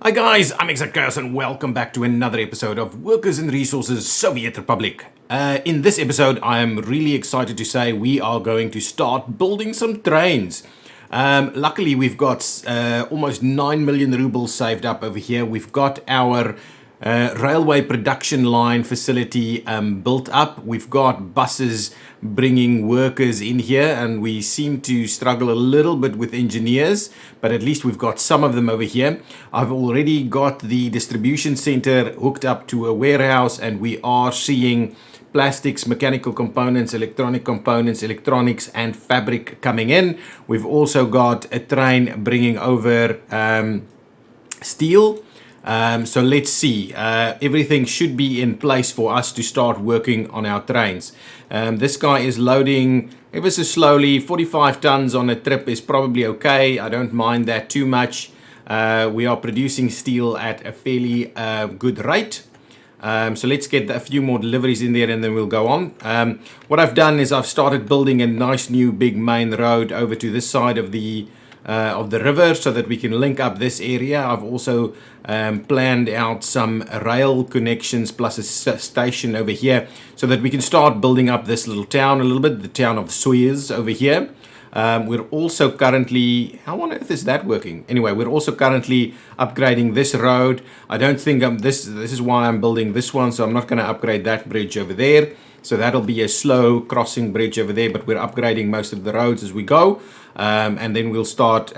Hi guys, I'm ExactChaos and welcome back to another episode of Workers and Resources Soviet Republic. In this episode, I'm really excited to say we are going to start building some trains. Luckily, we've got almost 9 million rubles saved up over here. We've got our railway production line facility built up. We've got buses bringing workers in here, and we seem to struggle a little bit with engineers, but at least we've got some of them over here. I've already got the distribution center hooked up to a warehouse, and we are seeing plastics, mechanical components, electronic components, electronics and fabric coming in. We've also got a train bringing over steel. So let's see, everything should be in place for us to start working on our trains. This guy is loading ever so slowly. 45 tons on a trip is probably okay. I don't mind that too much. We are producing steel at a fairly good rate. So let's get a few more deliveries in there and then we'll go on. What I've done is I've started building a nice new big main road over to this side of the river so that we can link up this area. I've also planned out some rail connections plus a station over here so that we can start building up this little town a little bit, the town of Suez over here. We're also currently, how on earth is that working? Anyway, we're also currently upgrading this road. I don't think this is why I'm building this one, so I'm not going to upgrade that bridge over there. So that'll be a slow crossing bridge over there, but we're upgrading most of the roads as we go. And then we'll start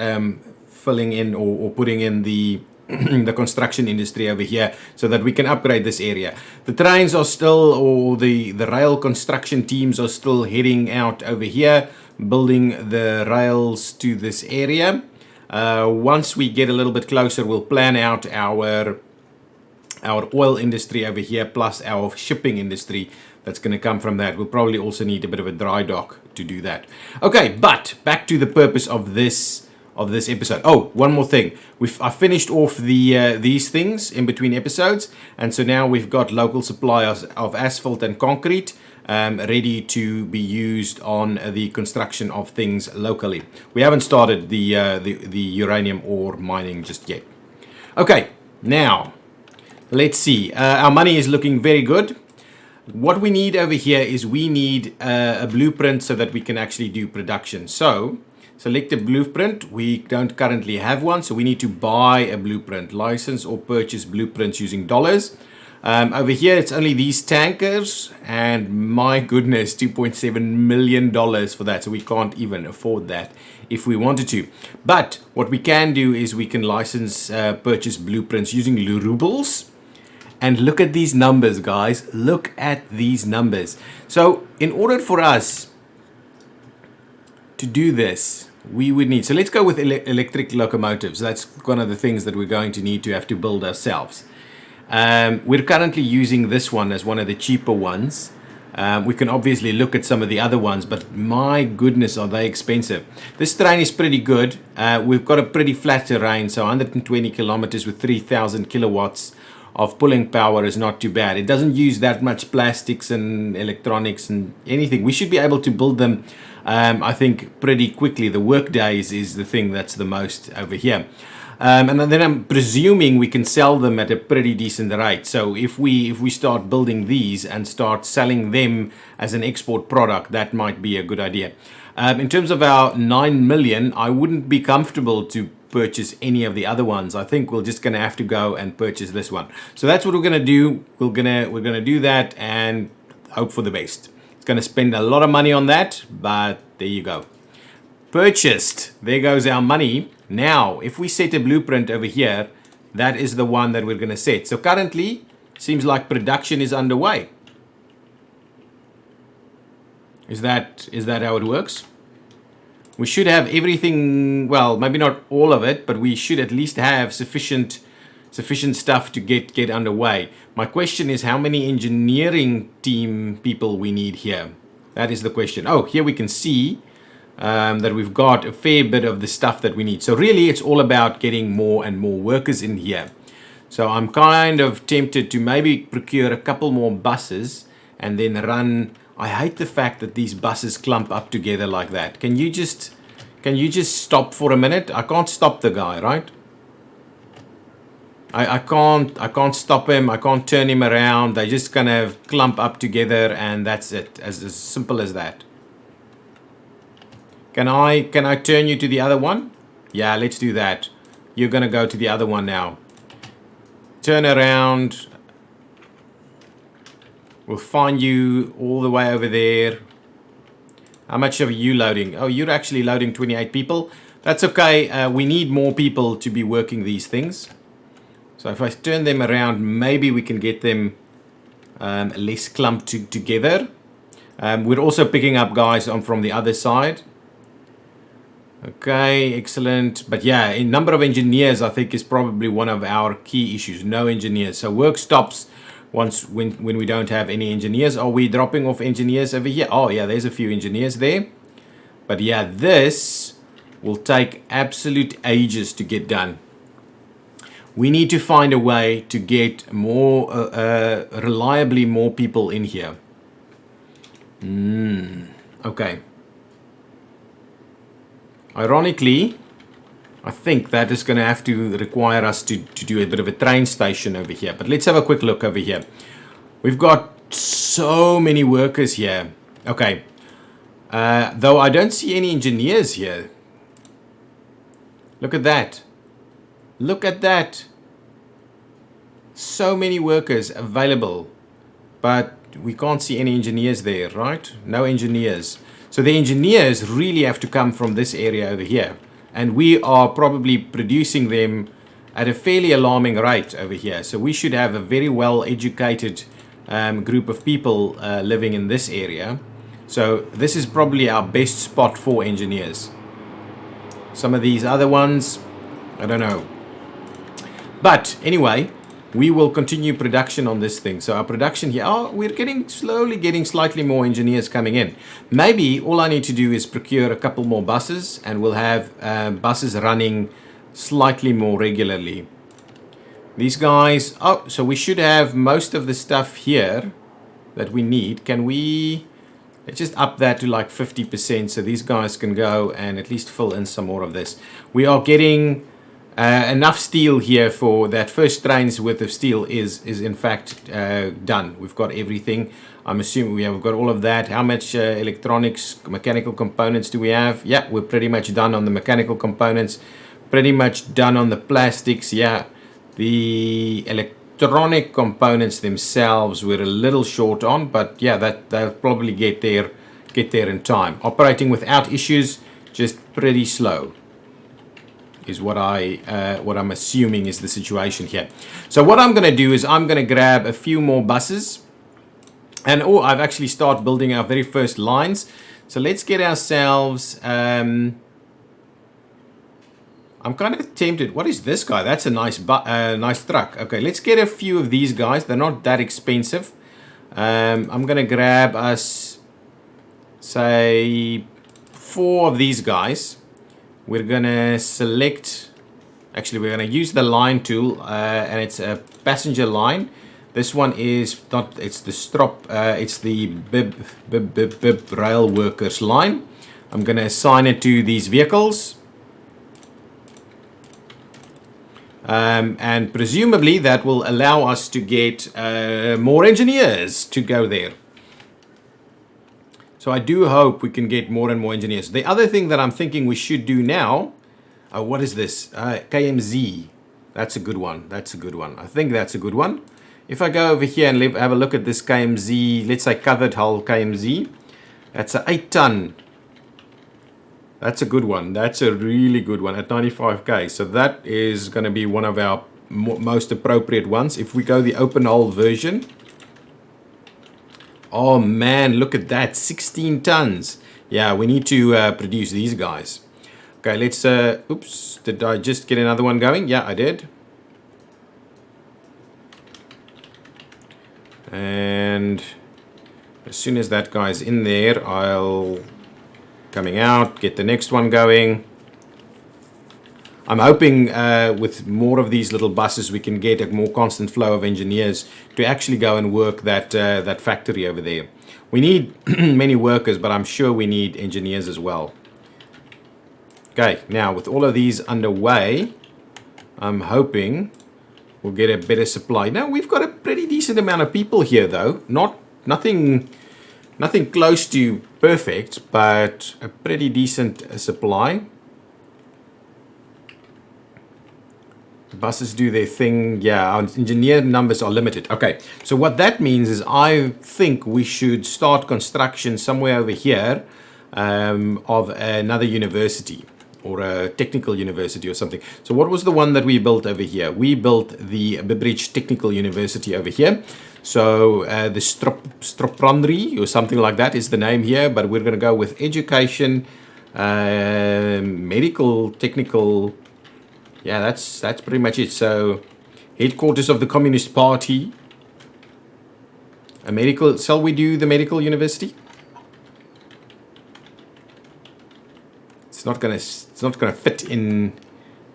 filling in or putting in the the construction industry over here so that we can upgrade this area. The trains are still, or the rail construction teams are still heading out over here, building the rails to this area. Once we get a little bit closer, we'll plan out our oil industry over here, plus our shipping industry that's going to come from that. We'll probably also need a bit of a dry dock to do that. Okay, but back to the purpose of this episode. Oh, one more thing. I finished off these things in between episodes, and so now we've got local suppliers of asphalt and concrete ready to be used on the construction of things locally. We haven't started the uranium ore mining just yet. Okay, now let's see. Our money is looking very good. What we need over here is we need a blueprint so that we can actually do production. So select a blueprint. We don't currently have one, so we need to buy a blueprint. License or purchase blueprints using dollars. Over here, it's only these tankers, and my goodness, $2.7 million for that. So we can't even afford that if we wanted to. But what we can do is we can license purchase blueprints using rubles. And look at these numbers, guys. Look at these numbers. So in order for us to do this, we would need, so let's go with electric locomotives. That's one of the things that we're going to need to have to build ourselves. We're currently using this one as one of the cheaper ones. We can obviously look at some of the other ones, but my goodness, are they expensive. This train is pretty good. We've got a pretty flat terrain, so 120 kilometers with 3,000 kilowatts of pulling power is not too bad. It doesn't use that much plastics and electronics and anything. We should be able to build them, I think, pretty quickly. The work days is the thing that's the most over here. And then I'm presuming we can sell them at a pretty decent rate. So if we start building these and start selling them as an export product, that might be a good idea. In terms of our 9 million, I wouldn't be comfortable to purchase any of the other ones. I think we're just going to have to go and purchase this one. So that's what we're going to do. We're going to do that and hope for the best. It's going to spend a lot of money on that, but there you go. Purchased. There goes our money. Now, if we set a blueprint over here, that is the one that we're going to set. So currently, seems like production is underway. Is that how it works? We should have everything, well, maybe not all of it, but we should at least have sufficient stuff to get underway. My question is how many engineering team people we need here. That is the question. Oh, here we can see that we've got a fair bit of the stuff that we need. So really, it's all about getting more and more workers in here. So I'm kind of tempted to maybe procure a couple more buses and then run. I hate the fact that these buses clump up together like that. Can you just stop for a minute? I can't stop the guy, right? I can't stop him. I can't turn him around. They just kind of clump up together, and that's it. As simple as that. Can I turn you to the other one? Yeah, let's do that. You're gonna go to the other one now. Turn around. We'll find you all the way over there. How much are you loading? Oh, you're actually loading 28 people. That's okay. We need more people to be working these things. So if I turn them around, maybe we can get them less clumped together. We're also picking up guys from the other side. Okay, excellent. But yeah, in number of engineers, I think is probably one of our key issues. No engineers. So work stops when we don't have any engineers. Are we dropping off engineers over here? Oh yeah, there's a few engineers there. But yeah, this will take absolute ages to get done. We need to find a way to get more reliably more people in here. Okay. Ironically, I think that is going to have to require us to do a bit of a train station over here. But let's have a quick look over here. We've got so many workers here. Okay. Though I don't see any engineers here. Look at that. Look at that. So many workers available. But we can't see any engineers there, right? No engineers. So the engineers really have to come from this area over here. And we are probably producing them at a fairly alarming rate over here. So we should have a very well educated group of people living in this area. So this is probably our best spot for engineers. Some of these other ones, I don't know. But anyway, we will continue production on this thing. So our production here, we're slowly getting slightly more engineers coming in. Maybe all I need to do is procure a couple more buses, and we'll have buses running slightly more regularly. These guys, so we should have most of the stuff here that we need. Let's just up that to like 50% so these guys can go and at least fill in some more of this. We are getting enough steel here for that first train's worth of steel is in fact done. We've got everything. I'm assuming we've got all of that. How much electronics, mechanical components do we have? Yeah, we're pretty much done on the mechanical components. Pretty much done on the plastics. Yeah, the electronic components themselves we're a little short on, but yeah, they'll probably get there in time. Operating without issues, just pretty slow is what I'm assuming is the situation here. So what I'm going to do is I'm going to grab a few more buses, and I've actually started building our very first lines. So let's get ourselves I'm kind of tempted. What is this guy? That's a nice truck. Okay, let's get a few of these guys. They're not that expensive. I'm going to grab us, say, 4 of these guys. We're going to select, actually we're going to use the line tool, and it's a passenger line. This one is not, it's the it's the bib rail workers line. I'm going to assign it to these vehicles. And presumably that will allow us to get more engineers to go there. So I do hope we can get more and more engineers. The other thing that I'm thinking we should do now, what is this? KMZ. That's a good one. That's a good one. I think that's a good one. If I go over here and have a look at this KMZ, let's say covered hull KMZ, that's an 8-ton. That's a good one. That's a really good one at 95k. So that is going to be one of our most appropriate ones. If we go the open hull version, oh man, look at that, 16 tons. Yeah, we need to produce these guys. Okay, let's, oops, did I just get another one going? Yeah, I did. And as soon as that guy's in there, I'll coming out, get the next one going. I'm hoping with more of these little buses we can get a more constant flow of engineers to actually go and work that factory over there. We need many workers, but I'm sure we need engineers as well. Okay, now with all of these underway, I'm hoping we'll get a better supply. Now we've got a pretty decent amount of people here, though. Nothing close to perfect, but a pretty decent supply. Buses do their thing. Yeah, our engineer numbers are limited. Okay, so what that means is I think we should start construction somewhere over here of another university or a technical university or something. So what was the one that we built over here? We built the Bibridge Technical University over here. So the Stroprandri or something like that is the name here, but we're going to go with education, medical, technical. Yeah, that's pretty much it. So, headquarters of the Communist Party. A medical. Shall we do the medical university? It's not gonna fit in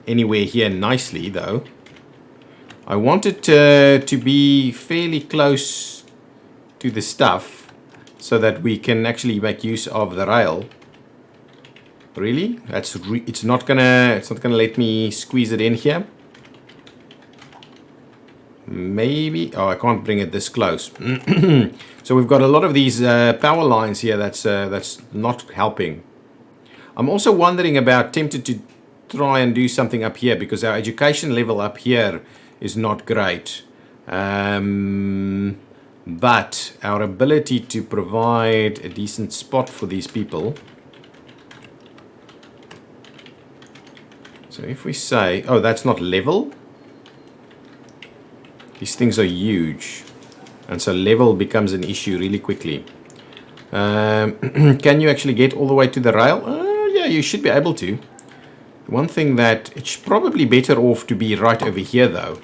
anywhere here nicely, though. I want it to be fairly close to the stuff, so that we can actually make use of the rail. Really? It's not gonna let me squeeze it in here. Maybe. Oh, I can't bring it this close. So we've got a lot of these power lines here. That's not helping. I'm also tempted to try and do something up here because our education level up here is not great. But our ability to provide a decent spot for these people. So if we say, oh, that's not level. These things are huge. And so level becomes an issue really quickly. Can you actually get all the way to the rail? Yeah, you should be able to. One thing that it's probably better off to be right over here though.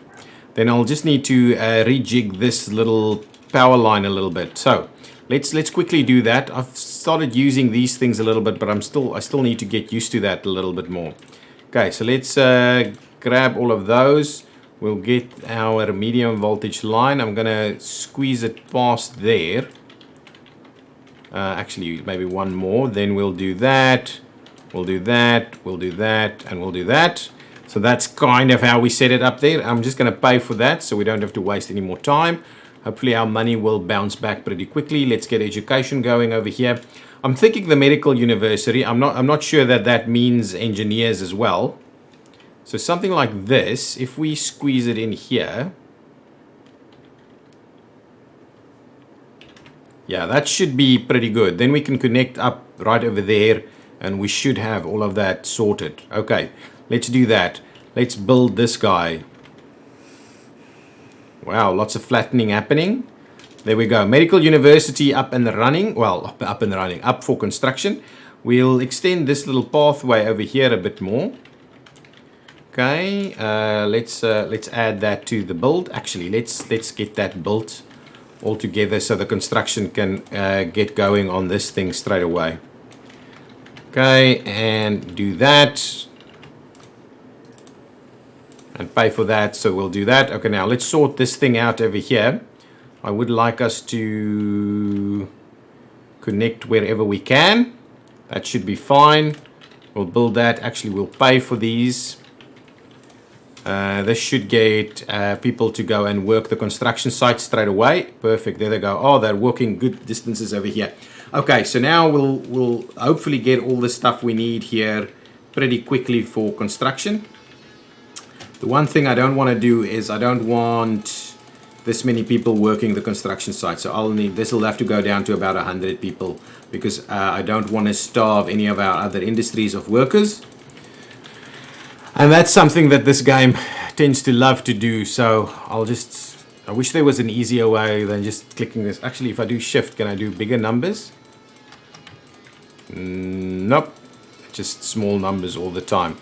Then I'll just need to rejig this little power line a little bit. So let's quickly do that. I've started using these things a little bit, but I still need to get used to that a little bit more. Okay, so let's grab all of those. We'll get our medium voltage line. I'm going to squeeze it past there. Actually, maybe one more. Then we'll do that. We'll do that. We'll do that. And we'll do that. So that's kind of how we set it up there. I'm just going to pay for that so we don't have to waste any more time. Hopefully our money will bounce back pretty quickly. Let's get education going over here. I'm thinking the medical university. I'm not sure that means engineers as well. So something like this, if we squeeze it in here. Yeah, that should be pretty good. Then we can connect up right over there and we should have all of that sorted. Okay, let's do that. Let's build this guy. Wow, lots of flattening happening. There we go. Medical University up and running. Well, up and running. Up for construction. We'll extend this little pathway over here a bit more. Okay. Let's add that to the build. Actually, let's get that built all together so the construction can get going on this thing straight away. Okay, and do that. And pay for that. So we'll do that. Okay, now let's sort this thing out over here. I would like us to connect wherever we can. That should be fine. We'll build that. Actually, we'll pay for these. This should get people to go and work the construction site straight away. Perfect. There they go. Oh, they're working good distances over here. Okay, so now we'll hopefully get all the stuff we need here pretty quickly for construction. The one thing I don't want to do is I don't want this many people working the construction site. So this will have to go down to about 100 people because I don't want to starve any of our other industries of workers. And that's something that this game tends to love to do. So I wish there was an easier way than just clicking this. Actually, if I do shift, can I do bigger numbers? Nope. Just small numbers all the time.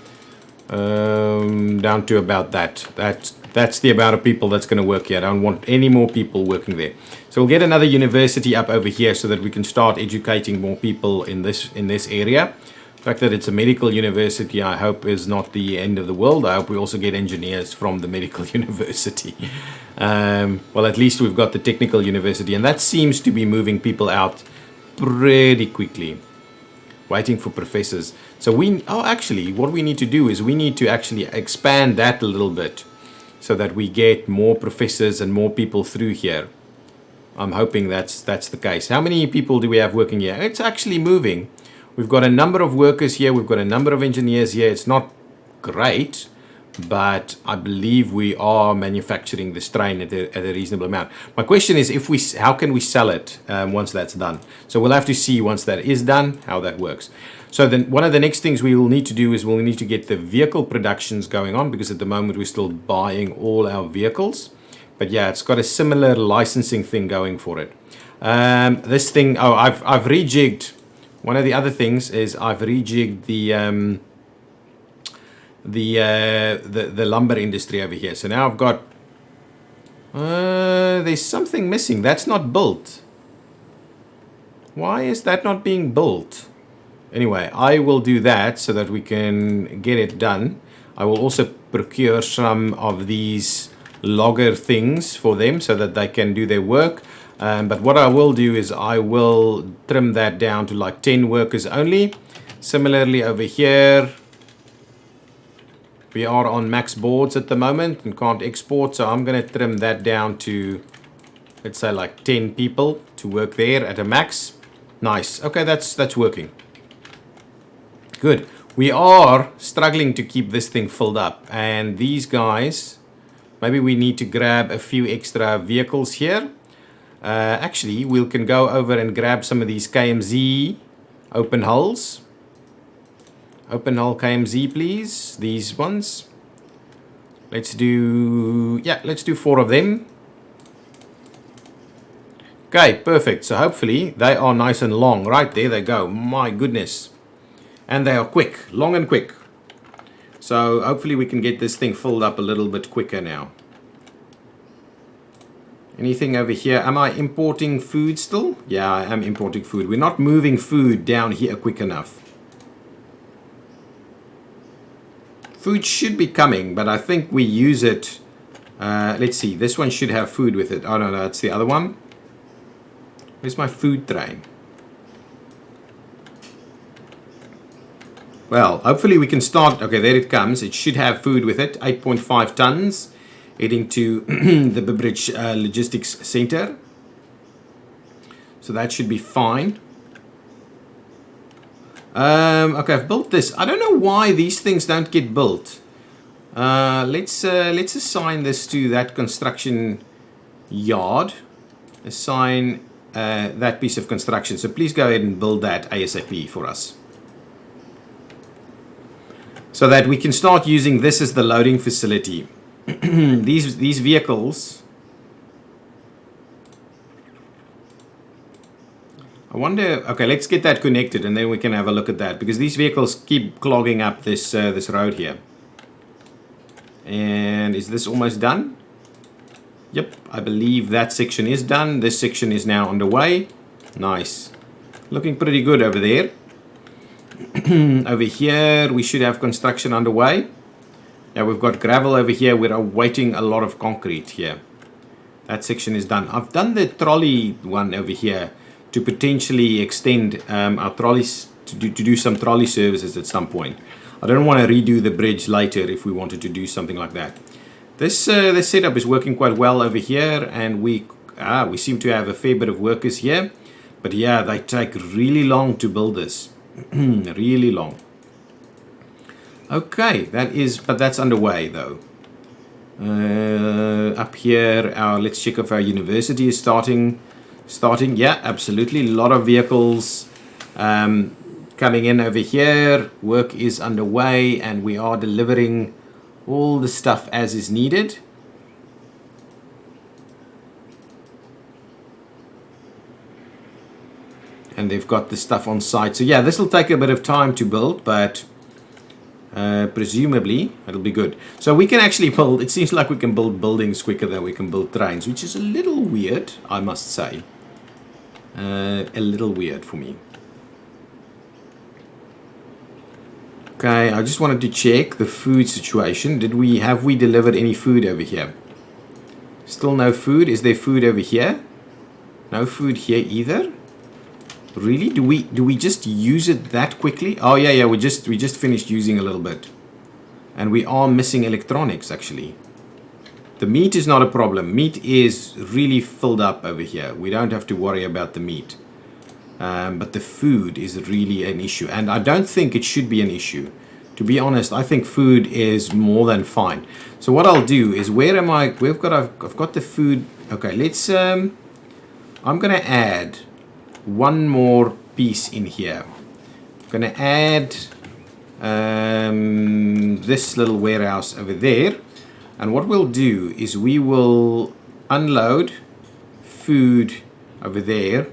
Down to about that. That's the amount of people that's going to work here. I don't want any more people working there. So we'll get another university up over here so that we can start educating more people in this area. The fact that it's a medical university, I hope, is not the end of the world. I hope we also get engineers from the medical university. Well, at least we've got the technical university, and that seems to be moving people out pretty quickly. Waiting for professors. So actually, what we need to do is we need to actually expand that a little bit. so that we get more professors and more people through here. I'm hoping that's the case. How many people do we have working here? It's actually moving. We've got a number of workers here. We've got a number of engineers here. It's not great, but I believe we are manufacturing this train at a reasonable amount. My question is, how can we sell it once that's done? So we'll have to see once that is done how that works. So then one of the next things we will need to do is we'll need to get the vehicle productions going on, because at the moment we're still buying all our vehicles. But yeah, it's got a similar licensing thing going for it. This thing, I've rejigged. One of the other things is I've rejigged the lumber industry over here. So now I've got there's something missing. That's not built. Why is that not being built? Anyway, I will do that so that we can get it done. I will also procure some of these logger things for them so that they can do their work. But what I will do is I will trim that down to like 10 workers only. Similarly over here, we are on max boards at the moment and can't export, so I'm going to trim that down to, let's say, like 10 people to work there at a max. Nice. Okay, that's working. Good. We are struggling to keep this thing filled up, and these guys, maybe we need to grab a few extra vehicles here. Actually, we can go over and grab some of these KMZ open hulls. Open hull KMZ, please. These ones. Let's do 4 of them. Okay, perfect. So hopefully they are nice and long. Right, there they go. My goodness. And they are quick, long and quick. So hopefully we can get this thing filled up a little bit quicker now. Anything over here? Am I importing food still? Yeah, I am importing food. We're not moving food down here quick enough. Food should be coming, but I think we use it. Let's see. This one should have food with it. Oh, no, that's the other one. Where's my food train? Well, hopefully we can start. Okay, there it comes. It should have food with it. 8.5 tons. Heading to the Bibridge Logistics Center. So that should be fine. Okay, I've built this. I don't know why these things don't get built. Let's assign this to that construction yard. Assign that piece of construction. So please go ahead and build that ASAP for us, so that we can start using this as the loading facility. These vehicles, I wonder. Okay, let's get that connected and then we can have a look at that, because these vehicles keep clogging up this this road here. And is this almost done? Yep, I believe that section is done. This section is now underway. Nice, looking pretty good over there. Over here we should have construction underway. Yeah, we've got gravel over here. We're awaiting a lot of concrete here. That section is done. I've done the trolley one over here to potentially extend our trolleys, to do some trolley services at some point. I don't want to redo the bridge later if we wanted to do something like that. This setup is working quite well over here, and we seem to have a fair bit of workers here. But yeah, they take really long to build this. Really long. Okay, but that's underway though. Up here, let's check if our university is starting. Yeah, absolutely. A lot of vehicles coming in over here. Work is underway, and we are delivering all the stuff as is needed. And they've got the stuff on site. So yeah, this will take a bit of time to build, but presumably it'll be good. So we can actually build, it seems like we can build buildings quicker than we can build trains, which is a little weird, I must say. A little weird for me. Okay, I just wanted to check the food situation. Have we delivered any food over here? Still no food. Is there food over here? No food here either. Really? Do we just use it that quickly? Oh yeah, we just finished using a little bit. And we are missing electronics actually. The meat is not a problem. Meat is really filled up over here. We don't have to worry about the meat. But the food is really an issue. And I don't think it should be an issue. To be honest, I think food is more than fine. So what I'll do is, where am I? I've got the food. Okay, let's, I'm going to add one more piece in here. I'm going to add this little warehouse over there. And what we'll do is we will unload food over there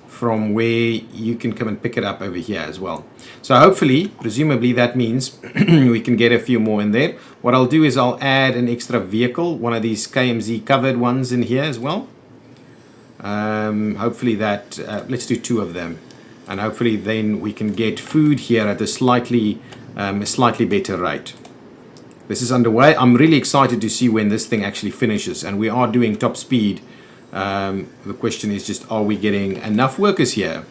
from where you can come and pick it up over here as well. So hopefully, presumably that means we can get a few more in there. What I'll do is I'll add an extra vehicle, one of these KMZ covered ones in here as well. Hopefully that, let's do 2 of them. And hopefully then we can get food here at a slightly better rate. This is underway. I'm really excited to see when this thing actually finishes, and we are doing top speed. The question is just, are we getting enough workers here?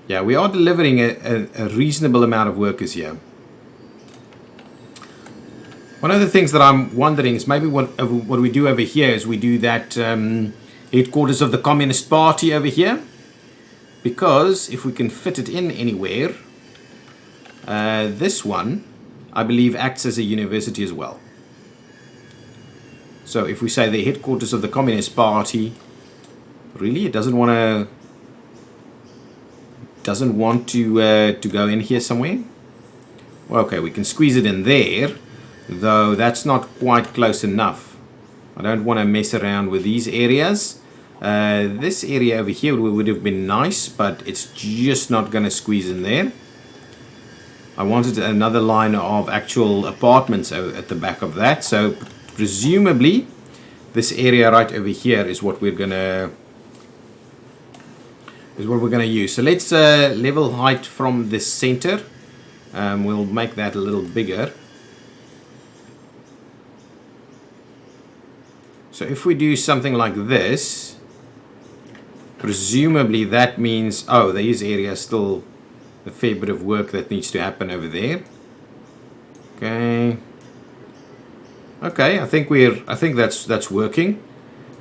Yeah, we are delivering a reasonable amount of workers here. One of the things that I'm wondering is maybe what we do over here is we do that headquarters of the Communist Party over here, because if we can fit it in anywhere, this one I believe acts as a university as well. So if we say the headquarters of the Communist Party, really it doesn't want to go in here somewhere. Well, okay, we can squeeze it in there, though that's not quite close enough. I don't want to mess around with these areas. This area over here would have been nice, but it's just not going to squeeze in there. I wanted another line of actual apartments at the back of that, so presumably this area right over here is what we're gonna use. So let's level height from the center. We'll make that a little bigger. So if we do something like this, presumably that means, oh, there is area still, a fair bit of work that needs to happen over there. Okay. Okay, I think that's working.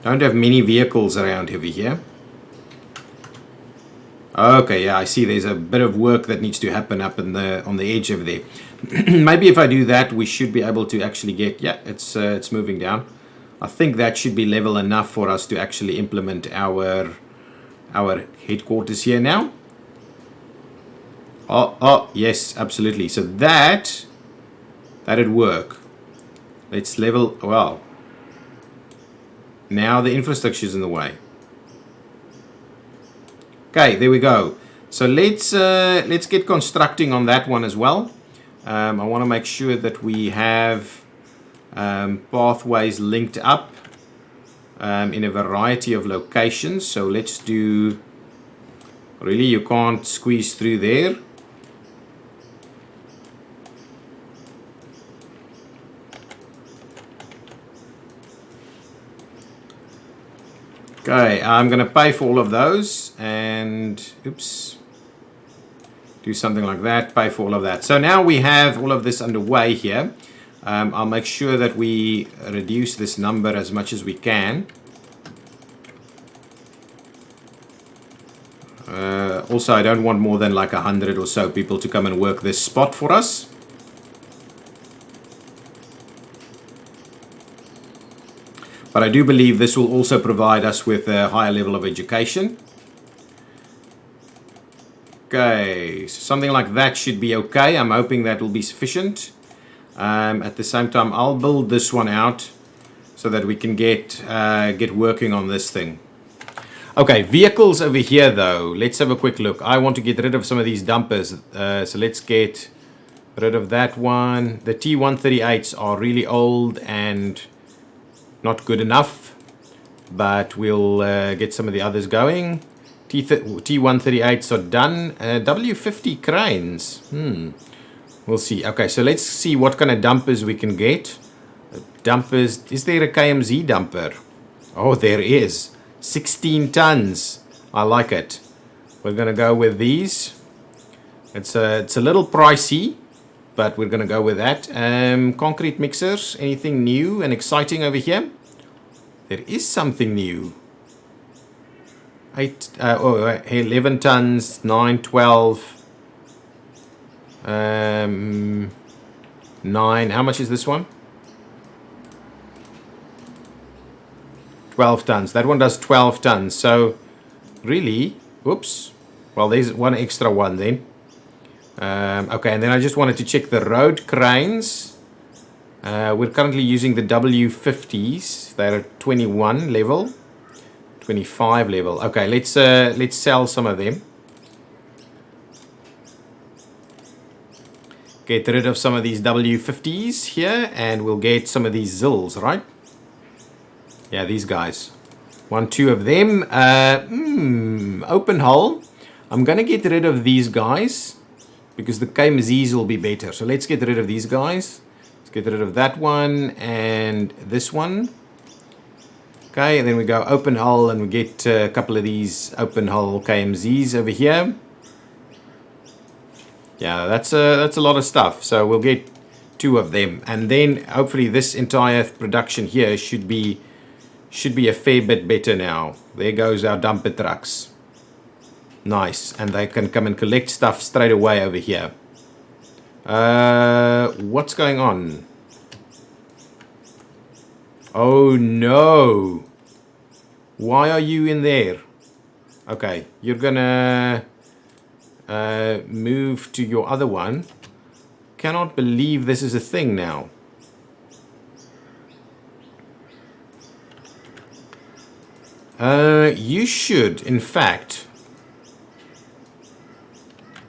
Don't have many vehicles around over here. Okay, yeah, I see there's a bit of work that needs to happen up on the edge over there. Maybe if I do that, we should be able to actually get, yeah, it's moving down. I think that should be level enough for us to actually implement our headquarters here now. Oh, yes, absolutely. So that'd work. Let's level, well, now the infrastructure is in the way. Okay, there we go. So let's get constructing on that one as well. I want to make sure that we have pathways linked up in a variety of locations. So let's do, really, you can't squeeze through there. Okay, I'm going to pay for all of those and, oops, do something like that, pay for all of that. So now we have all of this underway here. I'll make sure that we reduce this number as much as we can. Also, I don't want more than like 100 or so people to come and work this spot for us. But I do believe this will also provide us with a higher level of education. Okay, so something like that should be okay. I'm hoping that will be sufficient. At the same time, I'll build this one out so that we can get working on this thing. Okay, vehicles over here though. Let's have a quick look. I want to get rid of some of these dumpers. So let's get rid of that one. The T138s are really old and not good enough, but we'll get some of the others going. T138s are done. W50 cranes. We'll see. Okay, so let's see what kind of dumpers we can get. Dumpers. Is there a KMZ dumper? Oh, there is. 16 tons. I like it. We're going to go with these. It's a little pricey, but we're going to go with that. Concrete mixers, anything new and exciting over here? There is something new. 11 tons, 9, 12, 9. How much is this one? 12 tons. That one does 12 tons. So really, oops. Well, there's one extra one then. Okay, and then I just wanted to check the road cranes. We're currently using the W50s. They're at 21 level, 25 level. Okay, let's sell some of them. Get rid of some of these W50s here, and we'll get some of these Zills, right? Yeah, these guys. 1, 2 of them. Open hull. I'm gonna get rid of these guys because the KMZs will be better. So let's get rid of these guys. Let's get rid of that one and this one. Okay, and then we go open hull and we get a couple of these open hull KMZs over here. Yeah, that's a lot of stuff. So we'll get 2 of them, and then hopefully this entire production here should be a fair bit better now. There goes our dumper trucks. Nice, and they can come and collect stuff straight away over here. What's going on? Oh no! Why are you in there? Okay, you're gonna move to your other one. Cannot believe this is a thing now. You should, in fact.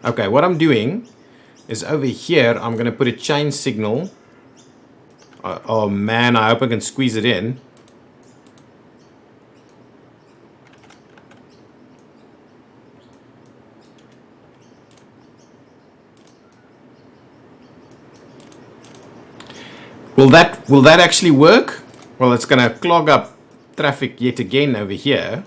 Okay, what I'm doing is over here, I'm going to put a chain signal. Oh man, I hope I can squeeze it in. Will that actually work? Well, it's going to clog up traffic yet again over here.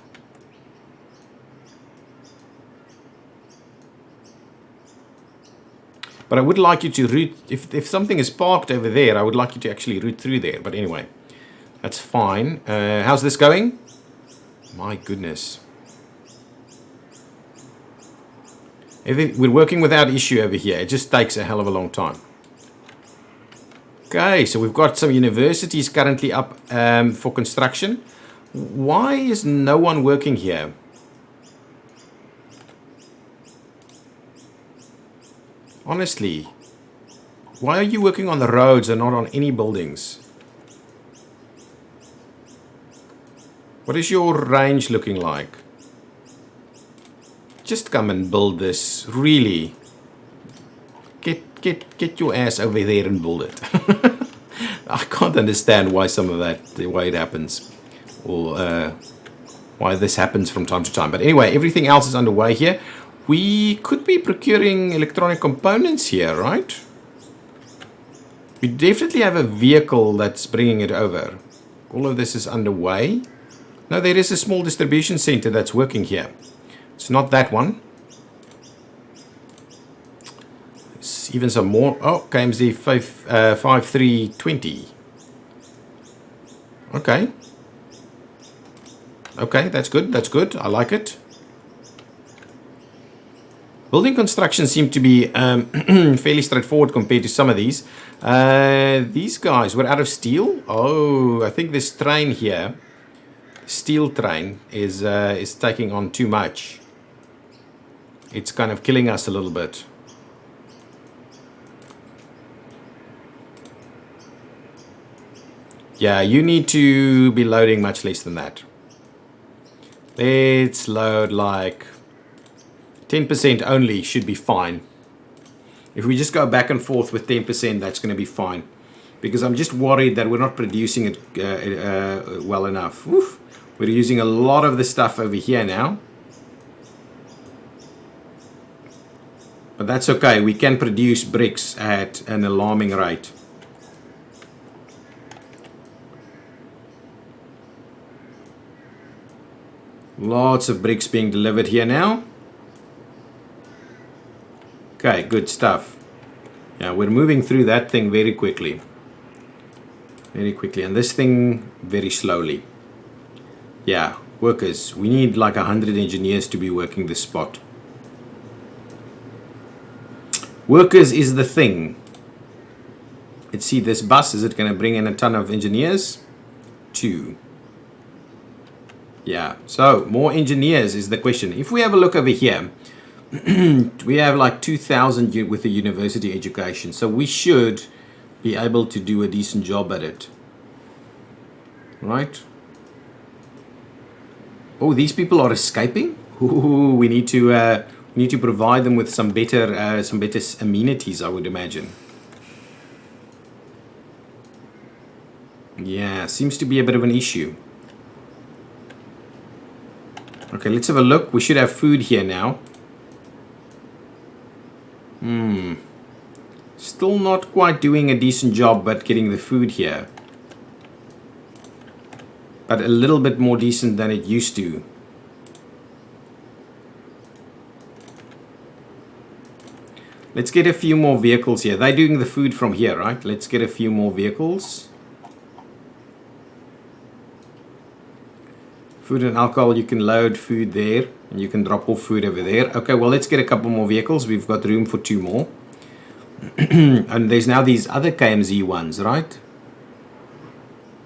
But I would like you to route, if something is parked over there, I would like you to actually route through there. But anyway, that's fine. How's this going? My goodness. We're working without issue over here. It just takes a hell of a long time. Okay, so we've got some universities currently up for construction. Why is no one working here? Honestly, why are you working on the roads and not on any buildings? What is your range looking like? Just come and build this, really. Get your ass over there and build it. I can't understand why some of that, the way it happens, or why this happens from time to time. But anyway, everything else is underway here. We could be procuring electronic components here, right? We definitely have a vehicle that's bringing it over. All of this is underway. No, there is a small distribution center that's working here. It's not that one. There's even some more. Oh, KMZ 5320. Okay. Okay, that's good. That's good. I like it. Building construction seemed to be fairly straightforward compared to some of these. These guys were out of steel. Oh, I think this train here, steel train, is taking on too much. It's kind of killing us a little bit. Yeah, you need to be loading much less than that. Let's load like 10% only should be fine. If we just go back and forth with 10%, that's going to be fine. Because I'm just worried that we're not producing it well enough. Oof. We're using a lot of the stuff over here now. But that's okay. We can produce bricks at an alarming rate. Lots of bricks being delivered here now. Okay, good stuff. Yeah, we're moving through that thing very quickly. Very quickly. And this thing very slowly. Yeah, workers. We need like 100 engineers to be working this spot. Workers is the thing. Let's see this bus. Is it going to bring in a ton of engineers? 2. Yeah, so more engineers is the question. If we have a look over here, we have like 2,000 with a university education. So we should be able to do a decent job at it. Right? Oh, these people are escaping? Ooh, we need to provide them with some better amenities, I would imagine. Yeah, seems to be a bit of an issue. Okay, let's have a look. We should have food here now. Still not quite doing a decent job at getting the food here. But a little bit more decent than it used to. Let's get a few more vehicles here. They're doing the food from here, right? Let's get a few more vehicles. Food and alcohol, you can load food there. And you can drop off food over there. Okay, well, let's get a couple more vehicles. We've got room for 2 more. And there's now these other KMZ ones, right?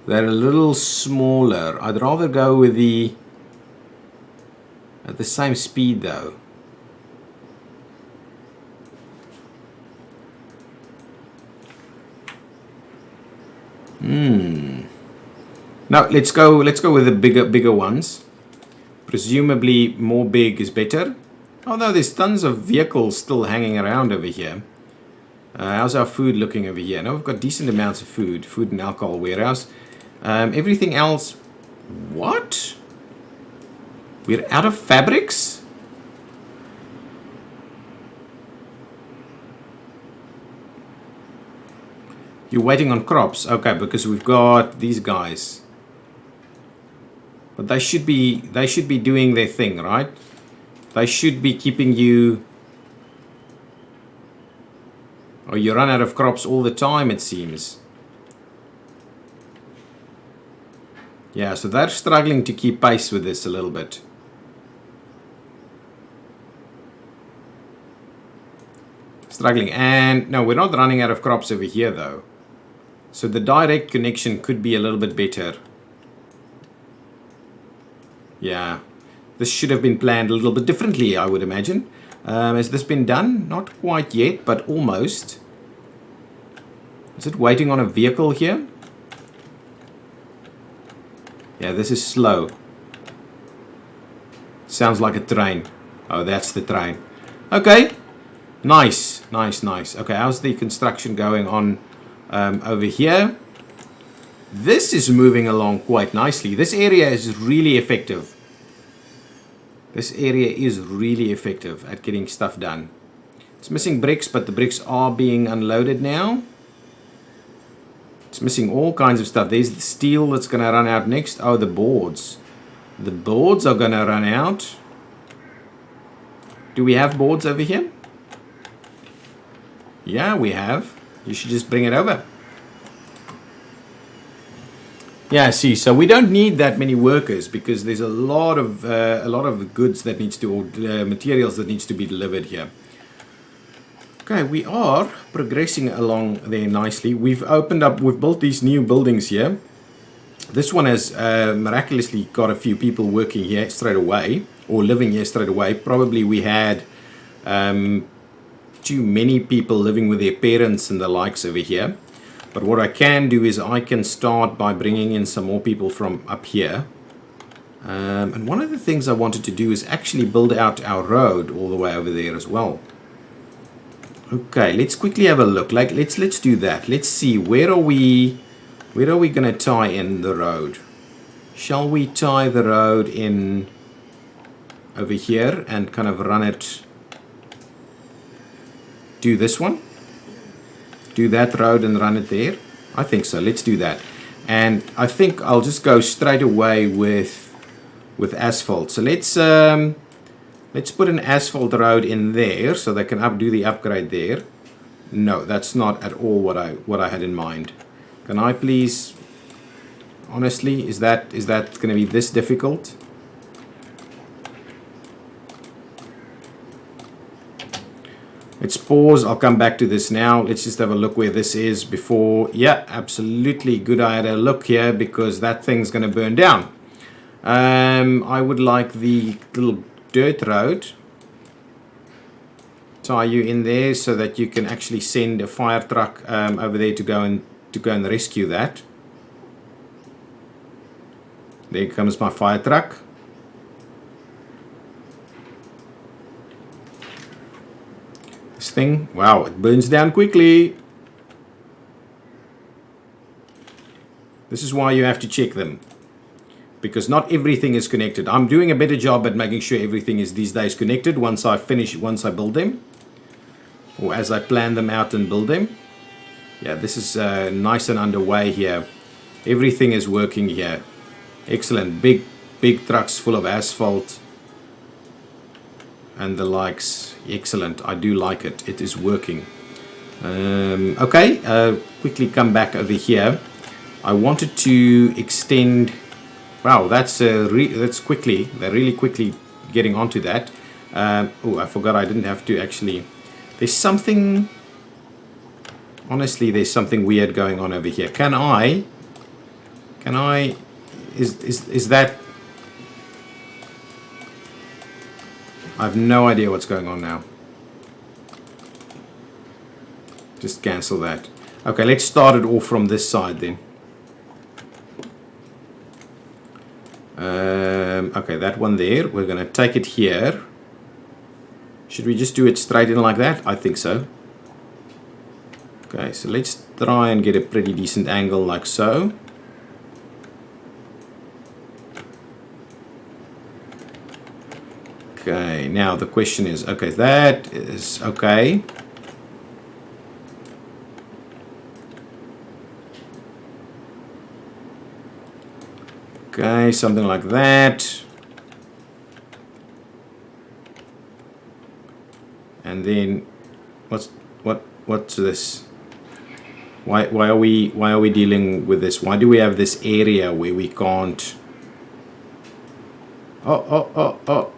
They're a little smaller. I'd rather go with at the same speed though. Now let's go with the bigger ones. Presumably more big is better. Although there's tons of vehicles still hanging around over here. How's our food looking over here? Now we've got decent amounts of food and alcohol warehouse. Everything else, what? We're out of fabrics? You're waiting on crops, okay, because we've got these guys. But they should be doing their thing, right? They should be keeping you. Oh, you run out of crops all the time, it seems. Yeah, so they're struggling to keep pace with this a little bit. Struggling. And no, we're not running out of crops over here though. So the direct connection could be a little bit better. Yeah, this should have been planned a little bit differently, I would imagine. Has this been done? Not quite yet, but almost. Is it waiting on a vehicle here? Yeah, this is slow. Sounds like a train. Oh, that's the train. Okay. Nice. Okay, how's the construction going on over here? This is moving along quite nicely. This area is really effective. This area is really effective at getting stuff done. It's missing bricks, but the bricks are being unloaded now. It's missing all kinds of stuff. There's the steel that's going to run out next. Oh, the boards. The boards are going to run out. Do we have boards over here? Yeah, we have. You should just bring it over. Yeah, I see. So we don't need that many workers because there's a lot of goods that needs to, or materials that needs to be delivered here. Okay, we are progressing along there nicely. We've built these new buildings here. This one has miraculously got a few people working here straight away, or living here straight away. Probably we had too many people living with their parents and the likes over here. But what I can do is I can start by bringing in some more people from up here. And one of the things I wanted to do is actually build out our road all the way over there as well. Okay, let's quickly have a look. Let's do that. Let's see, where are we going to tie in the road? Shall we tie the road in over here and kind of run it? Do this one? Do that road and run it there? I think so. Let's do that. And I think I'll just go straight away with asphalt. So let's put an asphalt road in there so they can do the upgrade there. No, that's not at all what I had in mind. Can I please, honestly, is that going to be this difficult? Let's pause. I'll come back to this now. Let's just have a look where this is before. Yeah, absolutely good. I had a look here because that thing's going to burn down. I would like the little dirt road. Tie you in there so that you can actually send a fire truck over there to go and rescue that. There comes my fire truck. This thing, wow, it burns down quickly. This is why you have to check them, because not everything is connected. I'm doing a better job at making sure everything is these days connected once I build them, or as I plan them out and build them. Yeah, this is nice and underway here. Everything is working here. Excellent. Big trucks full of asphalt and the likes. Excellent. I do like it. It is working. Okay, quickly come back over here. I wanted to extend. Wow, that's quickly. They're really quickly getting onto that. Oh, I forgot I didn't have to actually. There's something. Honestly, there's something weird going on over here. Can I? Is that? I have no idea what's going on now. Just cancel that. Okay, let's start it off from this side then. Okay, that one there. We're going to take it here. Should we just do it straight in like that? I think so. Okay, so let's try and get a pretty decent angle like so. Okay, now the question is, okay, that is okay. Okay, something like that. And then what's this? Why are we dealing with this? Why do we have this area where we can't? Oh.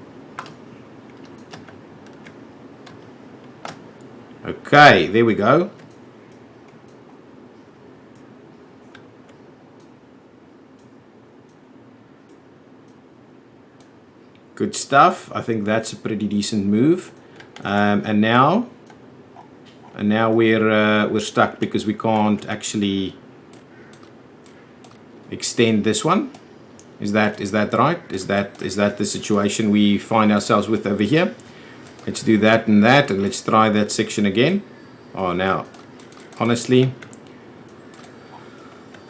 Okay, there we go. Good stuff. I think that's a pretty decent move. And now we're stuck because we can't actually extend this one. Is that right? Is that the situation we find ourselves with over here? Let's do that, and let's try that section again. Oh, now, honestly,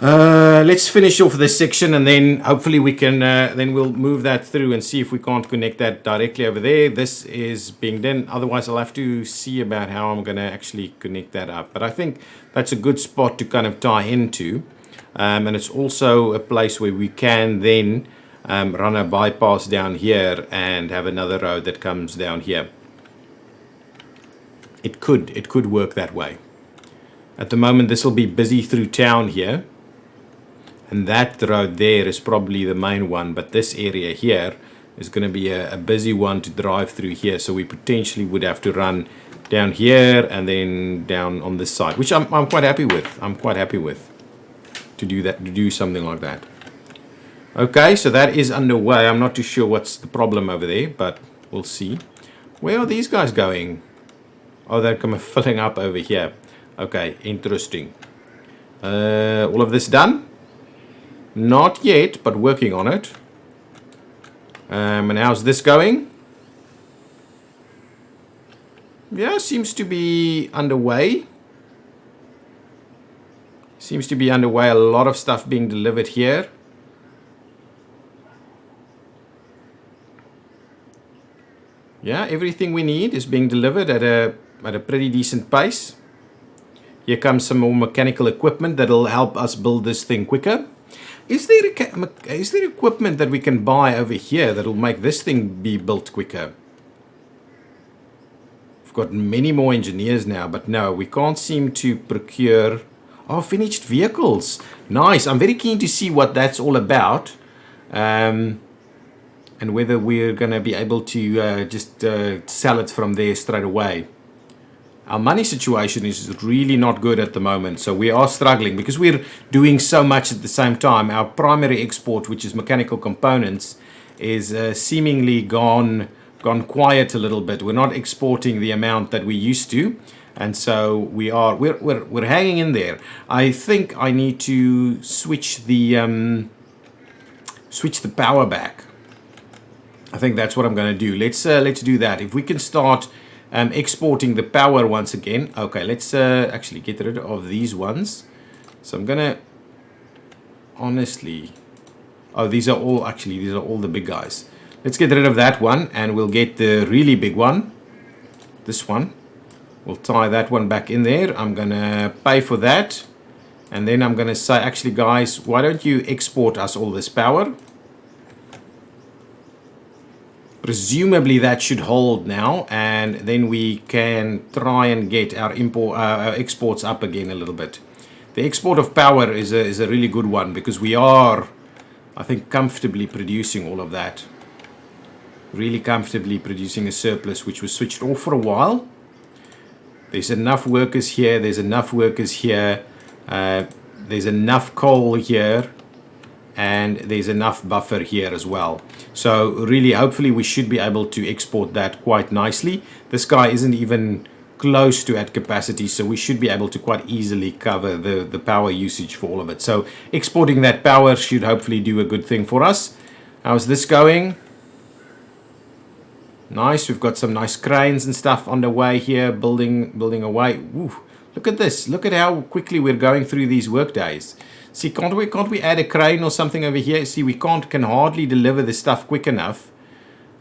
let's finish off this section, and then hopefully we can then we'll move that through and see if we can't connect that directly over there. This is being done. Otherwise, I'll have to see about how I'm going to actually connect that up. But I think that's a good spot to kind of tie into, and it's also a place where we can then run a bypass down here and have another road that comes down here. It could work that way. At the moment, this will be busy through town here. And that road there is probably the main one, but this area here is going to be a busy one to drive through here. So we potentially would have to run down here and then down on this side, which I'm quite happy with. I'm quite happy with to do that, to do something like that. Okay, so that is underway. I'm not too sure what's the problem over there, but we'll see. Where are these guys going? Oh, they're kind of filling up over here. Okay, interesting. All of this done? Not yet, but working on it. And how's this going? Yeah, seems to be underway. Seems to be underway. A lot of stuff being delivered here. Yeah, everything we need is being delivered at a pretty decent pace. Here comes some more mechanical equipment that'll help us build this thing quicker. Is there equipment that we can buy over here that'll make this thing be built quicker? Of got many more engineers now, but no, we can't seem to procure. Oh, finished vehicles. Nice. I'm very keen to see what that's all about. And whether we're going to be able to just sell it from there straight away. Our money situation is really not good at the moment, so we are struggling because we're doing so much at the same time. Our primary export, which is mechanical components, is seemingly gone quiet a little bit. We're not exporting the amount that we used to, and so we're hanging in there. I think I need to switch the power back. I think that's what I'm going to do. Let's do that. If we can start exporting the power once again. Okay, let's actually get rid of these ones. So I'm going to honestly. Oh, these are all the big guys. Let's get rid of that one and we'll get the really big one. This one. We'll tie that one back in there. I'm going to pay for that. And then I'm going to say, actually, guys, why don't you export us all this power? Presumably that should hold now, and then we can try and get our exports up again a little bit. The export of power is a really good one because we are, I think, comfortably producing all of that. Really comfortably producing a surplus, which was switched off for a while. There's enough workers here. There's enough workers here. There's enough coal here. And there's enough buffer here as well. So really, hopefully we should be able to export that quite nicely. This guy isn't even close to at capacity, so we should be able to quite easily cover the power usage for all of it. So exporting that power should hopefully do a good thing for us. How's this going? Nice. We've got some nice cranes and stuff on the way here, building away. Ooh, look at this. Look at how quickly we're going through these work days. See, can't we add a crane or something over here? See, we can hardly deliver this stuff quick enough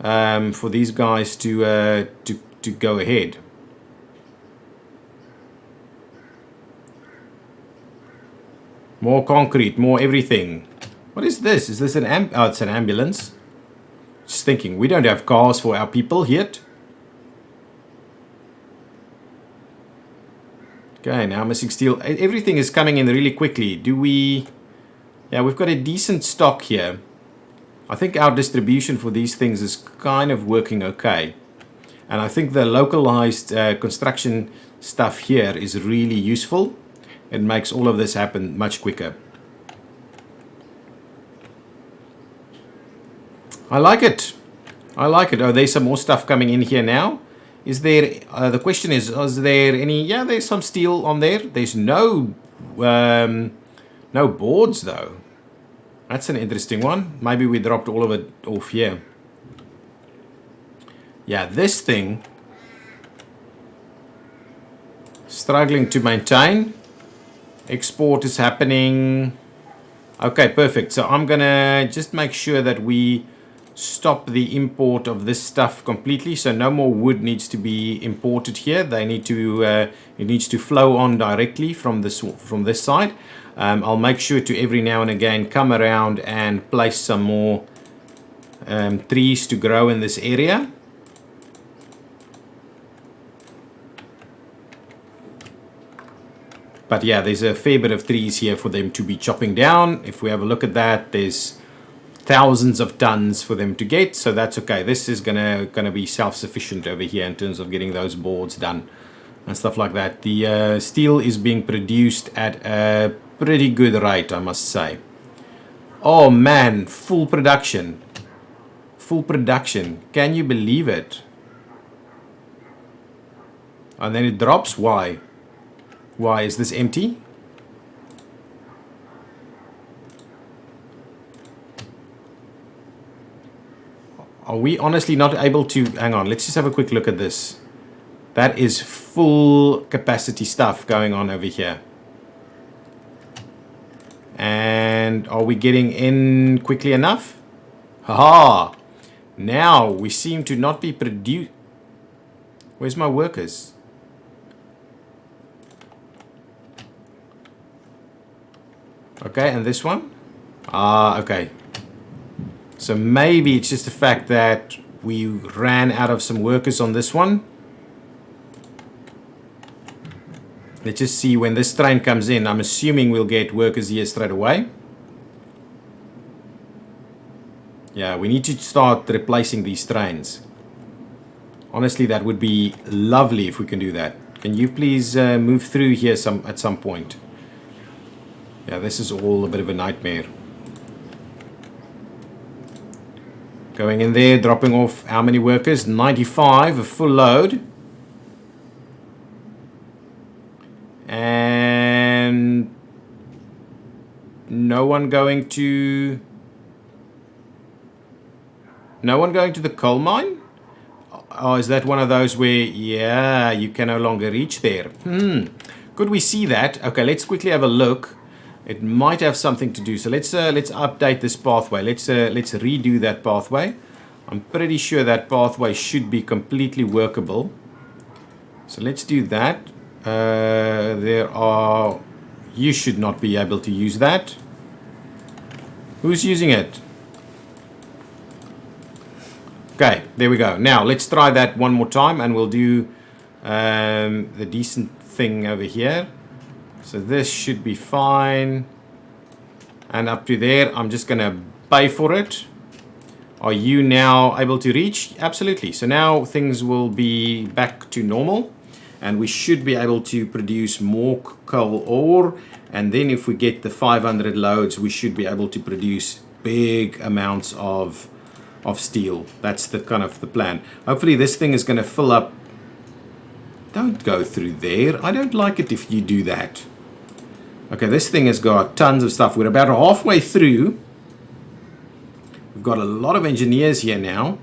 for these guys to go ahead. More concrete, more everything. What is this? Is this an it's an ambulance. Just thinking, we don't have cars for our people yet. Okay, now missing steel. Everything is coming in really quickly. Yeah, we've got a decent stock here. I think our distribution for these things is kind of working okay. And I think the localized construction stuff here is really useful. It makes all of this happen much quicker. I like it. Oh, there's some more stuff coming in here now. Is there, the question is there any, yeah, there's some steel on there. There's no boards though. That's an interesting one. Maybe we dropped all of it off here. Yeah, this thing, struggling to maintain. Export is happening. Okay, perfect. So I'm gonna just make sure that we stop the import of this stuff completely, so no more wood needs to be imported here. They need to it needs to flow on directly from this side. I'll make sure to every now and again come around and place some more trees to grow in this area. But yeah, there's a fair bit of trees here for them to be chopping down. If we have a look at that, there's thousands of tons for them to get, so that's okay. This is gonna be self-sufficient over here in terms of getting those boards done and stuff like that. The steel is being produced at a pretty good rate, I must say. Oh man, full production. Can you believe it? And then it drops. Why is this empty? Are we honestly not able to... Hang on, let's just have a quick look at this. That is full capacity stuff going on over here. And are we getting in quickly enough? Haha! Now we seem to not be produced... Where's my workers? Okay, and this one? Ah, okay. So maybe it's just the fact that we ran out of some workers on this one. Let's just see when this train comes in. I'm assuming we'll get workers here straight away. Yeah, we need to start replacing these trains. Honestly, that would be lovely if we can do that. Can you please move through here at some point? Yeah, this is all a bit of a nightmare. Going in there, dropping off how many workers? 95, a full load. And no one going to the coal mine? Oh, is that one of those where, yeah, you can no longer reach there? Could we see that? Okay, let's quickly have a look. It might have something to do. So let's update this pathway. Let's redo that pathway. I'm pretty sure that pathway should be completely workable. So let's do that. You should not be able to use that. Who's using it? Okay, there we go. Now let's try that one more time, and we'll do the decent thing over here. So this should be fine. And up to there, I'm just going to pay for it. Are you now able to reach? Absolutely. So now things will be back to normal. And we should be able to produce more coal ore. And then if we get the 500 loads, we should be able to produce big amounts of steel. That's the kind of the plan. Hopefully this thing is going to fill up. Don't go through there. I don't like it if you do that. Okay, this thing has got tons of stuff. We're about halfway through. We've got a lot of engineers here now.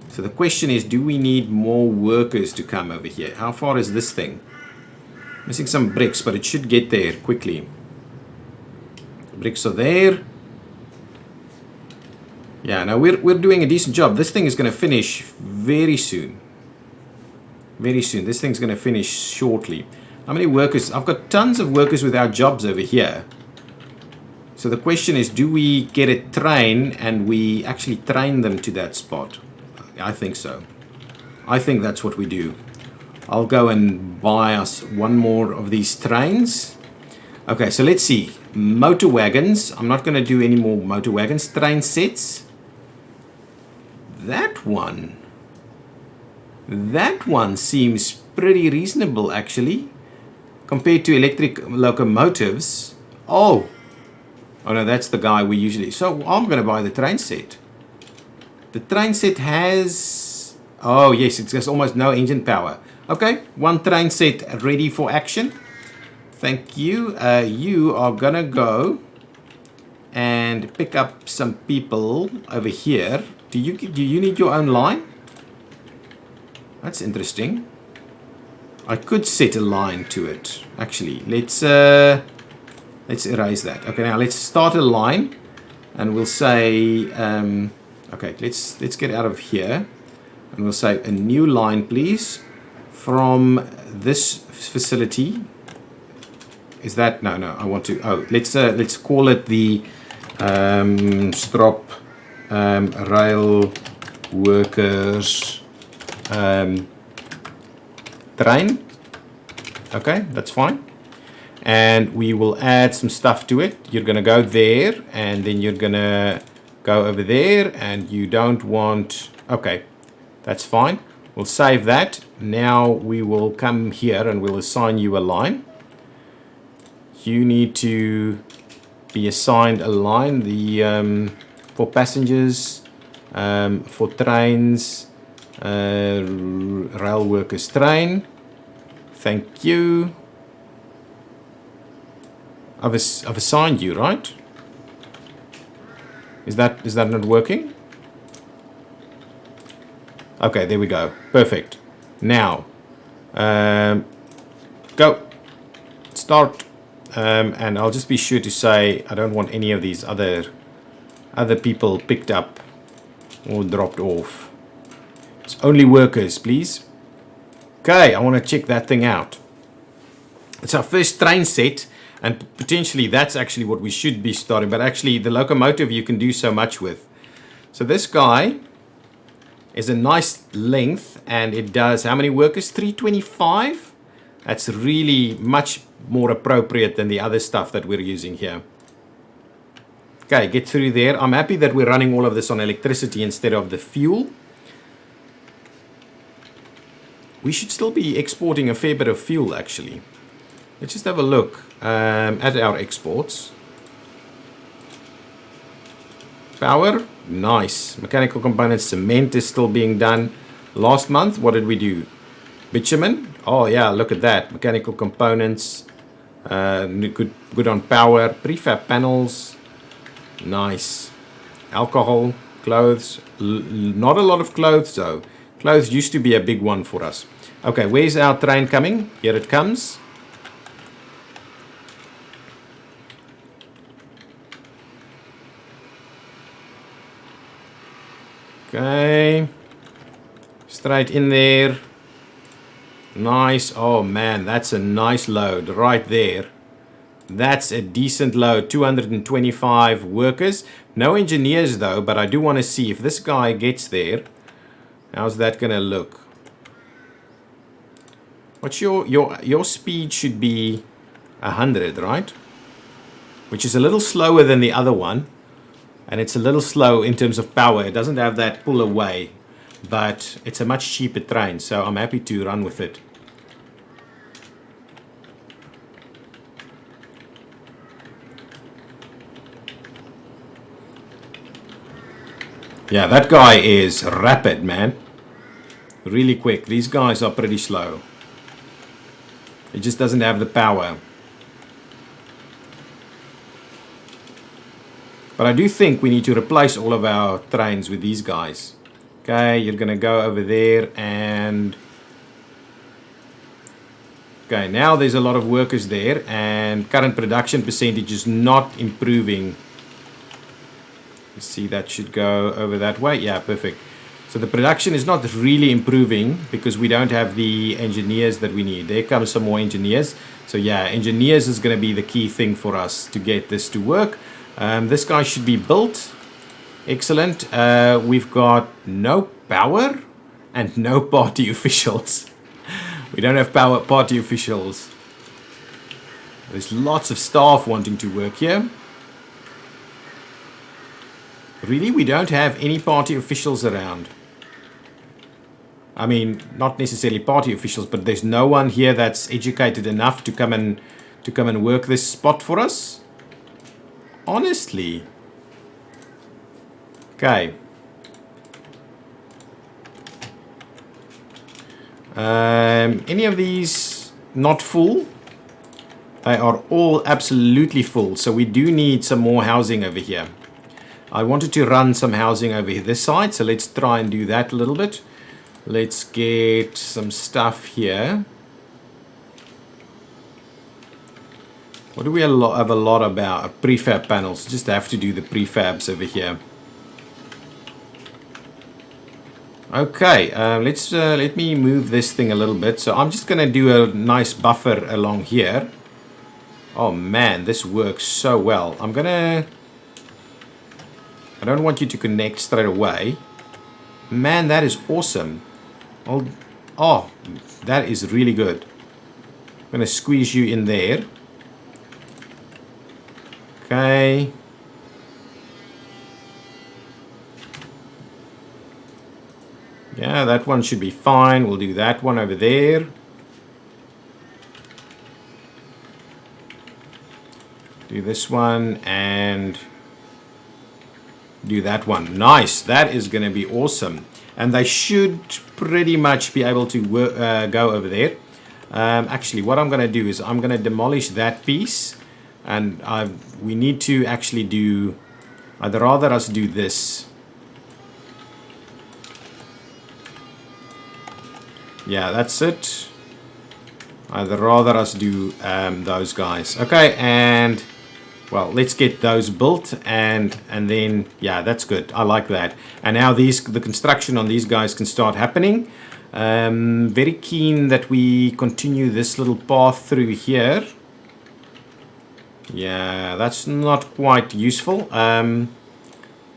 So the question is, do we need more workers to come over here? How far is this thing? Missing some bricks, but it should get there quickly. The bricks are there. Yeah, now we're doing a decent job. This thing is going to finish very soon. Very soon. This thing's going to finish shortly. How many workers? I've got tons of workers without jobs over here. So the question is, do we get a train and we actually train them to that spot? I think so. I think that's what we do. I'll go and buy us one more of these trains. Okay, so let's see. Motor wagons. I'm not going to do any more motor wagons. Train sets. That one seems pretty reasonable actually. Compared to electric locomotives. Oh no, that's the guy we usually... So I'm going to buy the train set. The train set has... Oh yes, it has almost no engine power. Okay, one train set ready for action. Thank you. You are going to go and pick up some people over here. Do you need your own line? That's interesting. I could set a line to it. Actually, let's erase that. Okay, now let's start a line, and we'll say, okay, let's get out of here, and we'll say a new line, please, from this facility. Is that no? I want to. Oh, let's call it the Strop Rail Workers. Train. Okay, that's fine. And we will add some stuff to it. You're going to go there, and then you're going to go over there, and you don't want... Okay, that's fine. We'll save that. Now we will come here and we'll assign you a line. You need to be assigned a line. The for passengers, for trains, rail workers train. Thank you. I've assigned you, right? Is that not working? Okay, there we go. Perfect. Now, go. Start. And I'll just be sure to say I don't want any of these other people picked up or dropped off. It's only workers, please. Okay, I want to check that thing out. It's our first train set, and potentially that's actually what we should be starting, but actually the locomotive you can do so much with. So this guy is a nice length, and it does how many workers? 325. That's really much more appropriate than the other stuff that we're using here. Okay, get through there. I'm happy that we're running all of this on electricity instead of the fuel. We should still be exporting a fair bit of fuel, actually. Let's just have a look at our exports. Power, nice. Mechanical components, cement is still being done. Last month, what did we do? Bitumen, oh yeah, look at that. Mechanical components, good on power. Prefab panels, nice. Alcohol, clothes, not a lot of clothes though. Clothes used to be a big one for us. Okay, where's our train coming? Here it comes. Okay, straight in there. Nice. Oh man, that's a nice load right there. That's a decent load. 225 workers. No engineers though, but I do want to see if this guy gets there. How's that gonna look? What's your speed should be 100, right? Which is a little slower than the other one. And it's a little slow in terms of power. It doesn't have that pull away, but it's a much cheaper train, so I'm happy to run with it. Yeah, that guy is rapid, man. Really quick. These guys are pretty slow. It just doesn't have the power. But I do think we need to replace all of our trains with these guys. Okay, you're going to go over there and... Okay, now there's a lot of workers there and current production percentage is not improving. You see that should go over that way. Yeah, perfect. So the production is not really improving because we don't have the engineers that we need. There comes some more engineers. So yeah, engineers is going to be the key thing for us to get this to work. This guy should be built. Excellent. We've got no power and no party officials. We don't have party officials. There's lots of staff wanting to work here. Really, we don't have any party officials around. I mean, not necessarily party officials, but there's no one here that's educated enough to come and work this spot for us. Honestly. Okay. Any of these not full? They are all absolutely full. So we do need some more housing over here. I wanted to run some housing over here, this side. So let's try and do that a little bit. Let's get some stuff here. What do we have a lot about? Prefab panels. Just have to do the prefabs over here. Okay, let me move this thing a little bit. So I'm just going to do a nice buffer along here. Oh man, this works so well. I don't want you to connect straight away. Man, that is awesome. Oh, that is really good. I'm going to squeeze you in there. Okay. Yeah, that one should be fine. We'll do that one over there. Do this one and do that one. Nice. That is going to be awesome. And they should pretty much be able to go over there. Actually, what I'm going to do is I'm going to demolish that piece. And we need to actually do... I'd rather us do this. Yeah, that's it. I'd rather us do those guys. Okay, and... Well, let's get those built and then, yeah, that's good. I like that. And now the construction on these guys can start happening. Very keen that we continue this little path through here. Yeah, that's not quite useful.